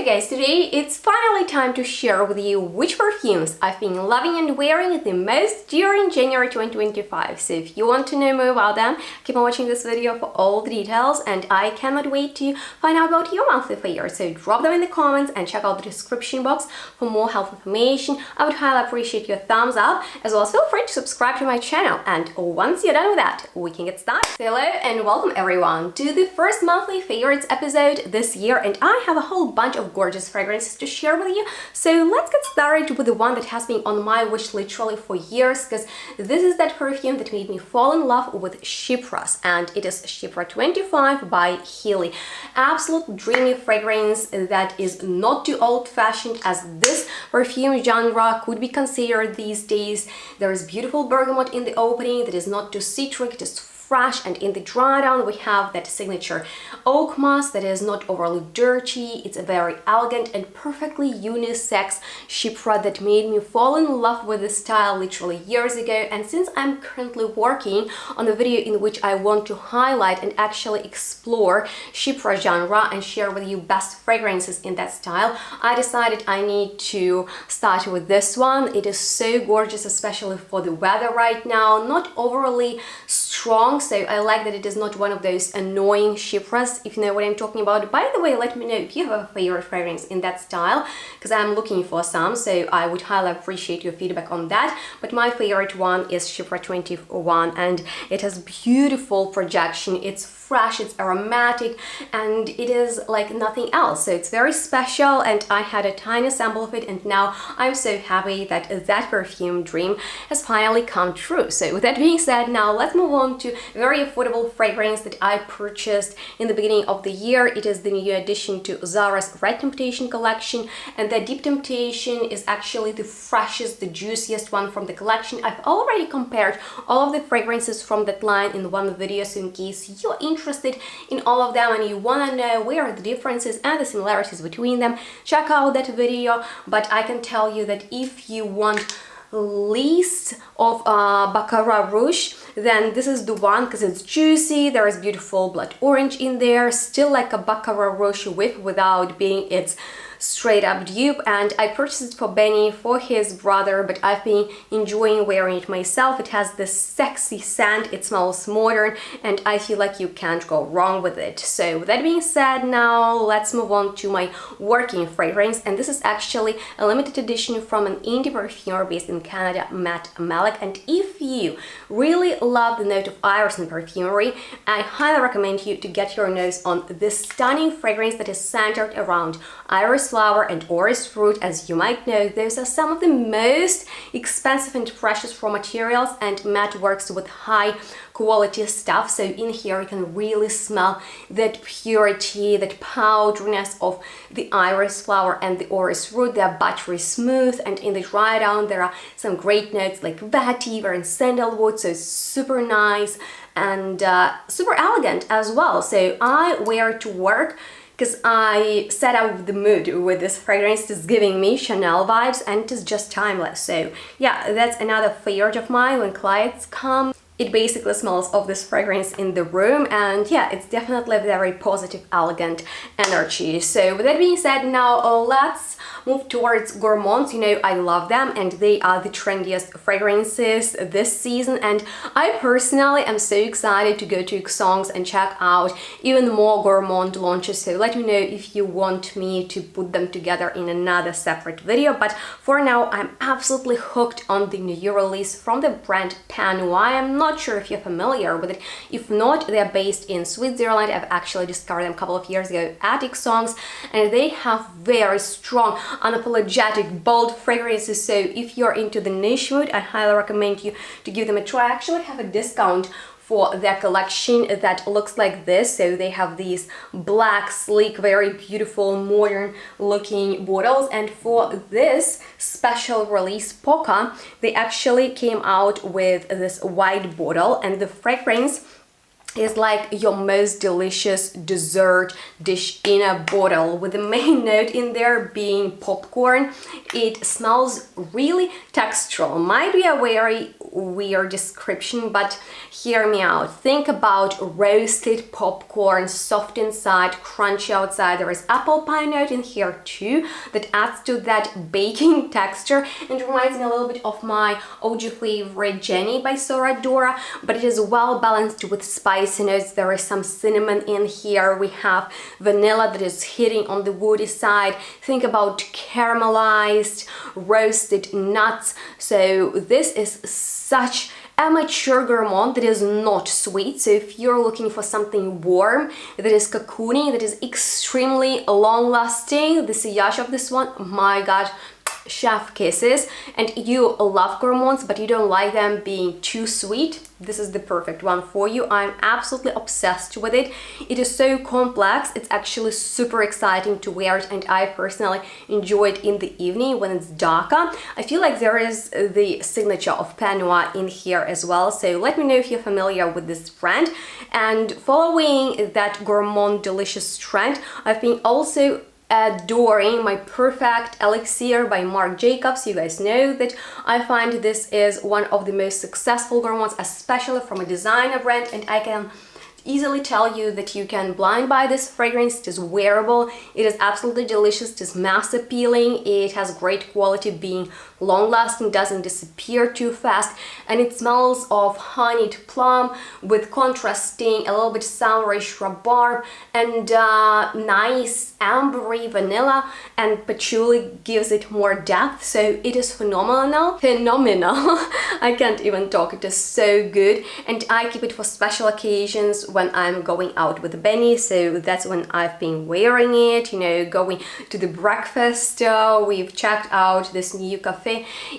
So guys, today it's finally time to share with you which perfumes I've been loving and wearing the most during January 2025. So if you want to know more about them, keep on watching this video for all the details, and I cannot wait to find out about your monthly favorites. So drop them in the comments and check out the description box for more helpful information. I would highly appreciate your thumbs up, as well as feel free to subscribe to my channel. And once you're done with that, we can get started. So hello and welcome everyone to the first monthly favorites episode this year, and I have a whole bunch of gorgeous fragrances to share with you. So let's get started with the one that has been on my wish literally for years, because this is that perfume that made me fall in love with Chypre, and it is Chypre 25 by Healy. Absolute dreamy fragrance that is not too old-fashioned as this perfume genre could be considered these days. There is beautiful bergamot in the opening that is not too citric, just fresh, and in the dry down we have that signature oak moss that is not overly dirty. It's a very elegant and perfectly unisex Chypre that made me fall in love with this style literally years ago. And since I'm currently working on a video in which I want to highlight and actually explore Chypre genre and share with you best fragrances in that style, I decided I need to start with this one. It is so gorgeous, especially for the weather right now. Not overly strong, so I like that it is not one of those annoying Chypres, if you know what I'm talking about. By the way, let me know if you have a favorite fragrance in that style, because I'm looking for some, so I would highly appreciate your feedback on that. But my favorite one is Chypre 21, and it has beautiful projection. It's fresh, it's aromatic, and it is like nothing else. So it's very special, and I had a tiny sample of it, and now I'm so happy that that perfume dream has finally come true. So with that being said, now let's move on to a very affordable fragrance that I purchased in the beginning of the year. It is the new addition to Zara's Red Temptation collection, and the Deep Temptation is actually the freshest, the juiciest one from the collection. I've already compared all of the fragrances from that line in one video, so in case you're interested in all of them and you want to know where are the differences and the similarities between them, check out that video. But I can tell you that if you want least of Baccarat Rouge, then this is the one, because it's juicy, there is beautiful blood orange in there, still like a Baccarat Rouge whip without being its straight up dupe. And I purchased it for Benny, for his brother, but I've been enjoying wearing it myself. It has this sexy scent, it smells modern, and I feel like you can't go wrong with it. So with that being said, now let's move on to my working fragrance, and this is actually a limited edition from an indie perfumer based in Canada, Matt Malik. And if you really love the note of iris in perfumery, I highly recommend you to get your nose on this stunning fragrance that is centered around iris flower and orris fruit. As you might know, those are some of the most expensive and precious raw materials, and Matt works with high quality stuff. So in here you can really smell that purity, that powderiness of the iris flower and the orris root. They are buttery smooth, and in the dry down there are some great notes like vetiver and sandalwood. So it's super nice and super elegant as well. So I wear it to work because I set out the mood with this fragrance. It's giving me Chanel vibes, and it is just timeless. So yeah, that's another favorite of mine when clients come. It basically smells of this fragrance in the room, and yeah, it's definitely a very positive, elegant energy. So with that being said, now let's move towards Gourmands. You know, I love them, and they are the trendiest fragrances this season, and I personally am so excited to go to Xongs and check out even more Gourmand launches. So let me know if you want me to put them together in another separate video. But for now, I'm absolutely hooked on the new release from the brand Panua. I am not sure if you're familiar with it. If not, they're based in Switzerland. I've actually discovered them a couple of years ago at Xongs, and they have very strong, unapologetic, bold fragrances. So if you're into the niche mood, I highly recommend you to give them a try. I actually have a discount for their collection that looks like this. So they have these black, sleek, very beautiful, modern looking bottles, and for this special release Poca, they actually came out with this white bottle, and the fragrance is like your most delicious dessert dish in a bottle, with the main note in there being popcorn. It smells really textural. Might be a very weird description, but hear me out. Think about roasted popcorn, soft inside, crunchy outside. There is apple pie note in here too that adds to that baking texture and reminds me a little bit of my OG favorite Jenny by SORADORA, but it is well balanced with spice notes. There is some cinnamon in here. We have vanilla that is hitting on the woody side. Think about caramelized roasted nuts. So this is such a mature gourmand that is not sweet. So if you're looking for something warm, that is cocoony, that is extremely long lasting, the sillage of this one, my god, chef kisses. And you love gourmands but you don't like them being too sweet, this is the perfect one for you. I'm absolutely obsessed with it. It is so complex, it's actually super exciting to wear it, and I personally enjoy it in the evening when it's darker. I feel like there is the signature of Panois in here as well, so let me know if you're familiar with this brand. And following that gourmand delicious trend, I've been also adoring my Perfect Elixir by Marc Jacobs. You guys know that I find this is one of the most successful gourmands, especially from a designer brand, and I can easily tell you that you can blind buy this fragrance. It is wearable, it is absolutely delicious, it is mass appealing, it has great quality, being long lasting, doesn't disappear too fast, and it smells of honeyed plum with contrasting a little bit sourish rhubarb and nice ambery vanilla, and patchouli gives it more depth. So it is phenomenal. I can't even talk, it is so good, and I keep it for special occasions when I'm going out with Benny, so that's when I've been wearing it, you know, going to the breakfast. We've checked out this new cafe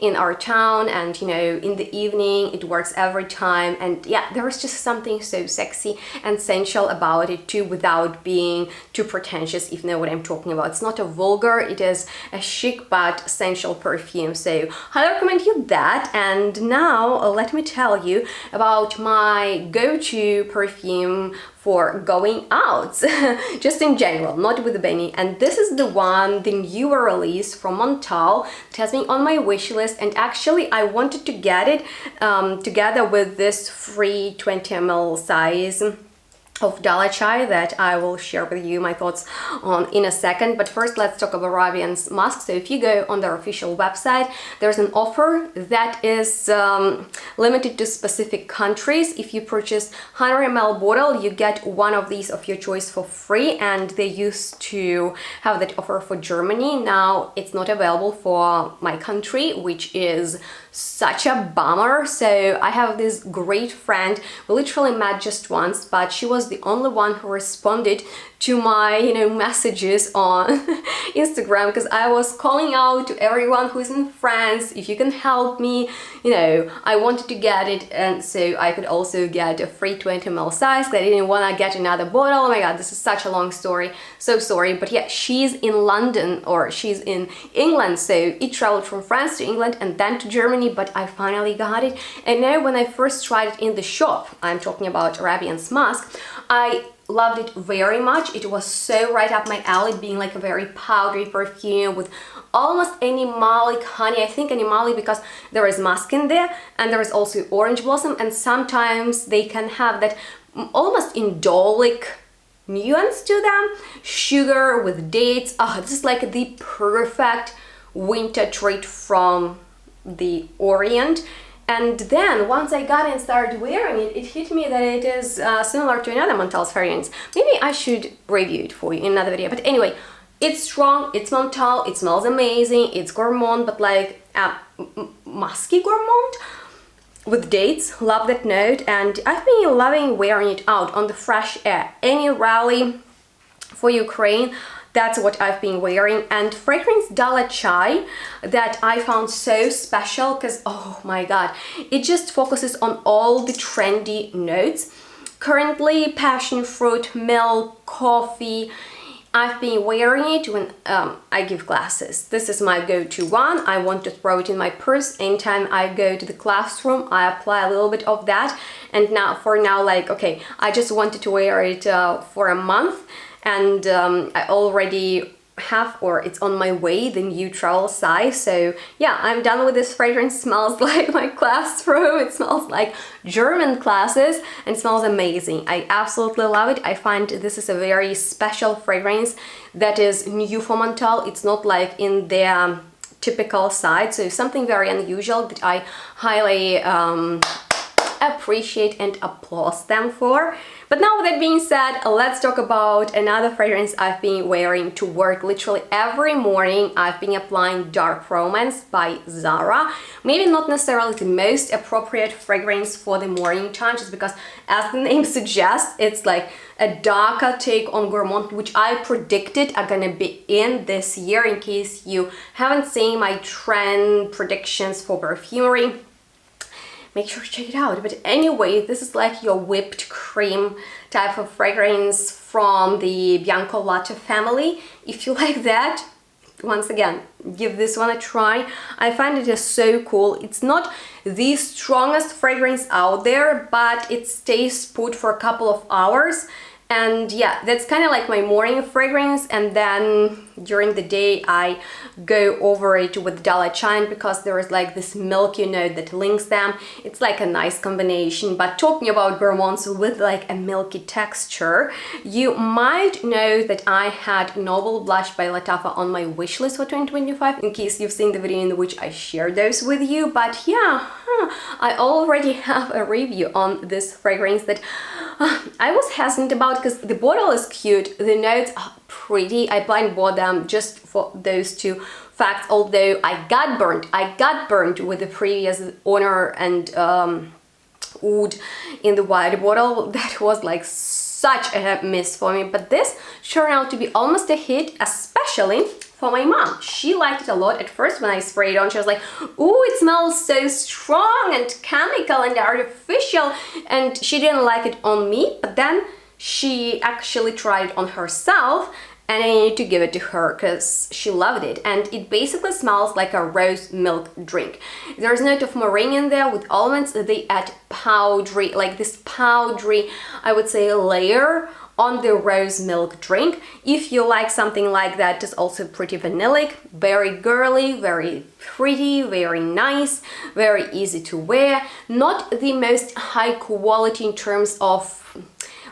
in our town, and you know, in the evening it works every time, and yeah, there is just something so sexy and sensual about it too, without being too pretentious, if you know what I'm talking about. It's not a vulgar, it is a chic but sensual perfume, so highly recommend you that. And now let me tell you about my go-to perfume for going out, just in general, not with Benny. And this is the one, the newer release from Montale. It has been on my wish list, and actually I wanted to get it together with this free 20 ml size of Dala Chai that I will share with you my thoughts on in a second. But first, let's talk about Arabian's mask. So if you go on their official website, there's an offer that is limited to specific countries. If you purchase 100 ml bottle, you get one of these of your choice for free, and they used to have that offer for Germany. Now it's not available for my country, which is such a bummer. So I have this great friend, we literally met just once, but she was the only one who responded to my, you know, messages on Instagram, because I was calling out to everyone who's in France, if you can help me, you know, I wanted to get it, and so I could also get a free 20 ml size, because I didn't want to get another bottle. Oh my god, this is such a long story, so sorry. But yeah, she's in London, or she's in England, so it traveled from France to England and then to Germany, but I finally got it. And now when I first tried it in the shop, I'm talking about Arabian's mask, I loved it very much. It was so right up my alley, being like a very powdery perfume with almost animalic honey. I think animalic because there is musk in there, and there is also orange blossom, and sometimes they can have that almost indolic nuance to them. Sugar with dates. Oh, this is like the perfect winter treat from the Orient. And then once I got it and started wearing it, it hit me that it is similar to another Montale's fragrance. Maybe I should review it for you in another video. But anyway, it's strong, it's Montale, it smells amazing, it's gourmand, but like musky gourmand with dates. Love that note, and I've been loving wearing it out on the fresh air. Any rally for Ukraine, that's what I've been wearing. And fragrance Dala Chai that I found so special, because oh my god, it just focuses on all the trendy notes. Currently passion fruit, milk, coffee, I've been wearing it when I give classes. This is my go-to one. I want to throw it in my purse. Anytime I go to the classroom, I apply a little bit of that. And now, for now, like, okay, I just wanted to wear it for a month, and I already have, or it's on my way, the new travel size. So yeah, I'm done with this fragrance. Smells like my classroom. It smells like German classes and smells amazing. I absolutely love it. I find this is a very special fragrance that is new for Montale. It's not like in their typical side, so something very unusual that I highly appreciate and applaud them for. But now, with that being said, let's talk about another fragrance I've been wearing to work literally every morning. I've been applying Dark Romance by Zara. Maybe not necessarily the most appropriate fragrance for the morning time, just because, as the name suggests, it's like a darker take on Gourmand, which I predicted are gonna be in this year. In case you haven't seen my trend predictions for perfumery, make sure to check it out. But anyway, this is like your whipped cream type of fragrance from the Bianco Latte family. If you like that, once again, give this one a try. I find it is so cool. It's not the strongest fragrance out there, but it stays put for a couple of hours. And yeah, that's kind of like my morning fragrance, and then during the day I go over it with Dala Chine because there is like this milky note that links them. It's like a nice combination. But talking about Gourmands with like a milky texture, you might know that I had Noble Blush by Lattafa on my wish list for 2025, in case you've seen the video in which I shared those with you. But yeah, I already have a review on this fragrance that I was hesitant about because the bottle is cute, the notes are pretty. I blind bought them just for those two facts, although I got burnt with the previous owner and oud in the white bottle. That was like such a miss for me, but this turned out to be almost a hit, especially for my mom. She liked it a lot. At first, when I sprayed it on, she was like, "Ooh, it smells so strong and chemical and artificial," and she didn't like it on me. But then she actually tried it on herself, and I needed to give it to her because she loved it. And it basically smells like a rose milk drink. There's a note of meringue in there with almonds. They add powdery, like this powdery, I would say, layer on the rose milk drink. If you like something like that, it's also pretty vanillic, very girly, very pretty, very nice, very easy to wear. Not the most high quality in terms of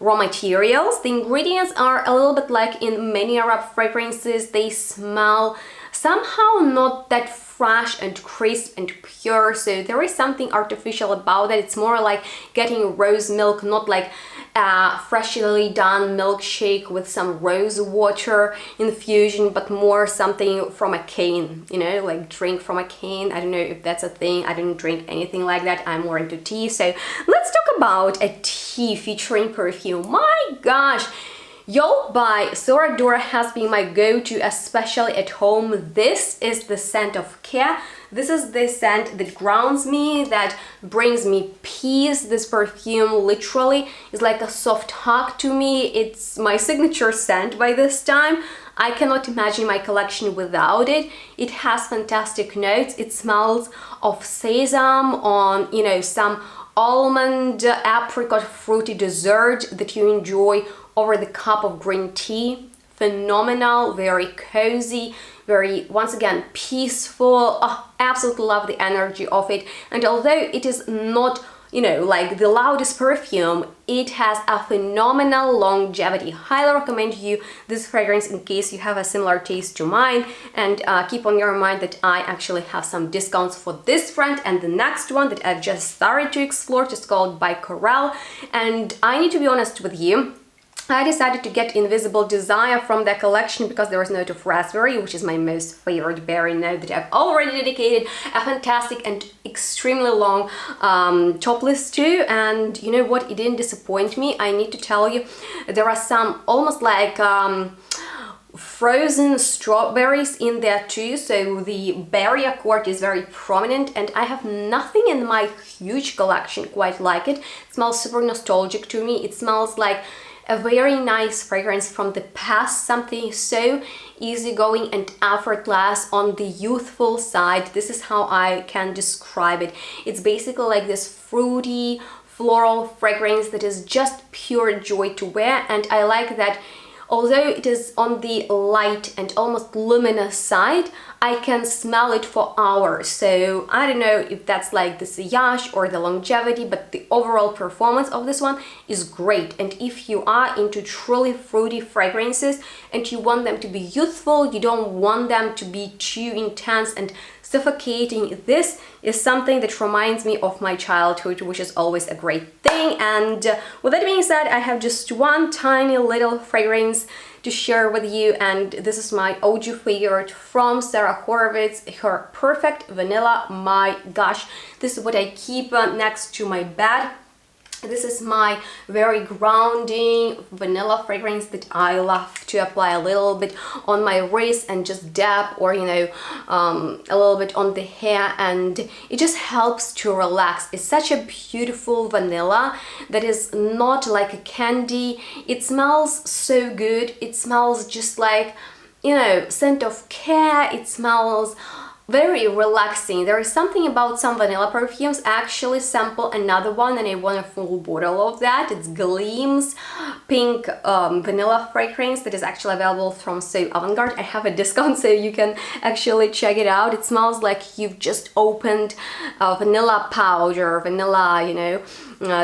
raw materials. The ingredients are a little bit like in many Arab fragrances. They smell somehow not that fresh and crisp and pure, so there is something artificial about it. It's more like getting rose milk, not like a freshly done milkshake with some rose water infusion, but more something from a cane, you know, like drink from a cane. I don't know if that's a thing. I didn't drink anything like that. I'm more into tea. So let's talk about a tea featuring perfume. My gosh, Yolk by SORADORA has been my go-to, especially at home. This is the scent of care. This is the scent that grounds me, that brings me peace. This perfume literally is like a soft hug to me. It's my signature scent by this time. I cannot imagine my collection without it. It has fantastic notes. It smells of sesame, on, you know, some almond, apricot, fruity dessert that you enjoy over the cup of green tea. Phenomenal, very cozy, very, once again, peaceful. Oh, absolutely love the energy of it. And although it is not, you know, like the loudest perfume, it has a phenomenal longevity. Highly recommend you this fragrance in case you have a similar taste to mine. And keep on your mind that I actually have some discounts for this brand and the next one that I've just started to explore. It's called by Corel. And I need to be honest with you, I decided to get Invisible Desire from the collection because there was a note of raspberry, which is my most favorite berry note that I've already dedicated a fantastic and extremely long top list to. And you know what? It didn't disappoint me. I need to tell you, there are some almost like frozen strawberries in there too, so the berry accord is very prominent, and I have nothing in my huge collection quite like it. It smells super nostalgic to me. It smells like a very nice fragrance from the past, something so easygoing and effortless on the youthful side. This is how I can describe it. It's basically like this fruity, floral fragrance that is just pure joy to wear, and I like that although it is on the light and almost luminous side, I can smell it for hours. So I don't know if that's like the sillage or the longevity, but the overall performance of this one is great. And if you are into truly fruity fragrances and you want them to be youthful, you don't want them to be too intense and suffocating, this is something that reminds me of my childhood, which is always a great thing. And with that being said, I have just one tiny little fragrance to share with you, and this is my OG favorite from Sarah Horowitz, her Perfect Vanilla. My gosh, this is what I keep next to my bed. This is my very grounding vanilla fragrance that I love to apply a little bit on my wrist and just dab, or you know, a little bit on the hair, and it just helps to relax. It's such a beautiful vanilla that is not like a candy. It smells so good. It smells just like, you know, scent of care. It smells very relaxing. There is something about some vanilla perfumes. I actually sample another one and I want a full bottle of that. It's Gleam's pink vanilla fragrance that is actually available from So Avant-Garde. I have a discount, so you can actually check it out. It smells like you've just opened vanilla powder, vanilla, you know,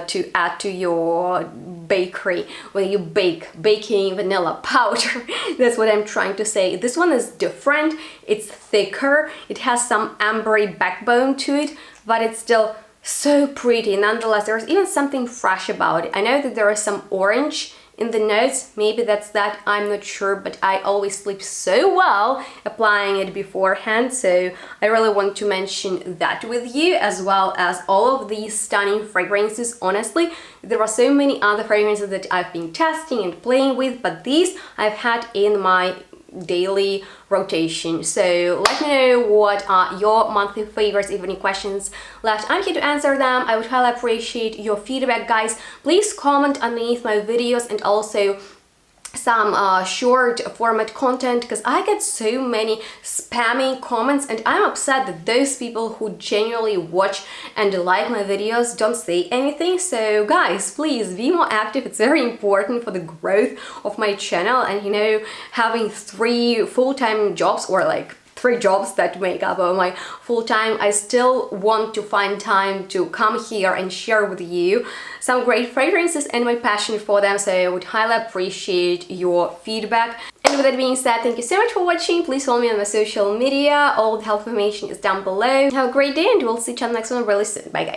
to add to your bakery when you baking vanilla powder. That's what I'm trying to say. This one is different. It's thicker. It has some ambery backbone to it, but it's still so pretty. Nonetheless, there's even something fresh about it. I know that there is some orange in the notes. Maybe that's that, I'm not sure, but I always sleep so well applying it beforehand, so I really want to mention that with you, as well as all of these stunning fragrances. Honestly, there are so many other fragrances that I've been testing and playing with, but these I've had in my daily rotation. So let me know what are your monthly favorites. If any questions left, I'm here to answer them. I would highly appreciate your feedback, guys. Please comment underneath my videos, and also some short format content, because I get so many spammy comments and I'm upset that those people who genuinely watch and like my videos don't say anything. So guys, please be more active. It's very important for the growth of my channel, and you know, having 3 full-time jobs, or like 3 jobs that make up my full-time, I still want to find time to come here and share with you some great fragrances and my passion for them. So I would highly appreciate your feedback. And with that being said, thank you so much for watching. Please follow me on my social media. All the health information is down below. Have a great day, and we'll see each other next one really soon. Bye guys.